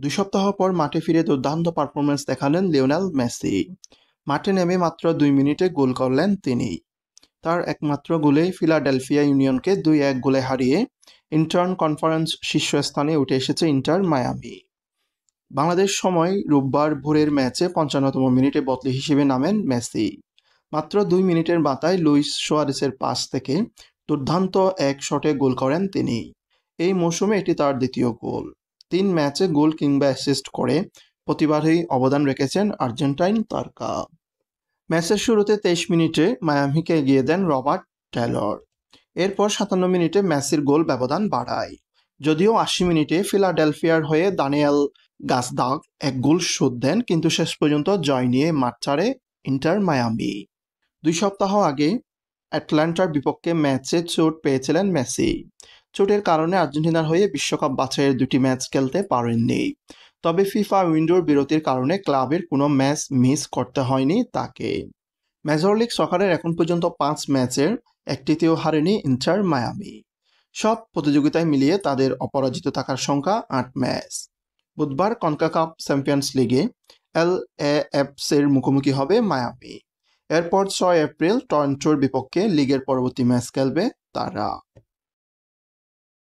২ সপ্তাহ পর মাঠে ফিরে দুর্দান্ত পারফরম্যান্স দেখালেন লিওনেল মেসি। মাঠে নেমে মাত্র ২ মিনিটে গোল করলেন তিনি। তার একমাত্র গোলেই ফিলাডেলফিয়া ইউনিয়নকে ২-১ গোলে হারিয়ে ইন্টার্ন কনফারেন্স শীর্ষস্থানে উঠে এসেছে ইন্টার মায়ামি। বাংলাদেশ সময় রোববার ভোরের ম্যাচে ৫৫তম মিনিটে বদলি হিসেবে নামেন মেসি। মাত্র ২ মিনিটের মাথায় লুইস সুয়ারেসের পাস থেকে দুর্দান্ত এক শটে গোল করেন তিনি। এই মৌসুমে এটি তার দ্বিতীয় গোল। ৩ ম্যাচে গোল কিংবা অ্যাসিস্ট করে প্রতিবারই অবদান রেখেছেন আর্জেন্টাইন তারকা। ম্যাচের শুরুতে ২৩ মিনিটে মায়ামিকে এগিয়ে দেন রবার্ট টেলর। এরপর ৫৭ মিনিটে মেসির গোল ব্যবধান বাড়ায়। যদিও ৮০ মিনিটে ফিলাডেলফিয়ার হয়ে দানিয়েল গাসদাগ এক গোল শোধ দেন, কিন্তু শেষ পর্যন্ত জয় নিয়ে মাঠ ছাড়ে ইন্টার মায়ামি। ২ সপ্তাহ আগে অ্যাটলান্টার বিপক্ষে ম্যাচে চোট পেয়েছিলেন মেসি। চোটের কারণে আর্জেন্টিনার হয়ে বিশ্বকাপ বাছাইয়ের ২টি ম্যাচ খেলতে পারেননি। তবে ফিফা উইন্ডোর বিরতির কারণে ক্লাবের কোনো ম্যাচ মিস করতে হয়নি তাকে। মেজর লিগ সকারের এখন পর্যন্ত ৫ ম্যাচের একটিতেও হারেনি ইন্টার মায়ামি। সব প্রতিযোগিতায় মিলিয়ে তাদের অপরাজিত থাকার সংখ্যা ৮ ম্যাচ। বুধবার কনকাকাফ চ্যাম্পিয়ন্স লিগে এলএএফসির মুখোমুখি হবে মায়ামি। এরপর ৬ এপ্রিল টরন্টোর বিপক্ষে লিগের পরবর্তী ম্যাচ খেলবে তারা।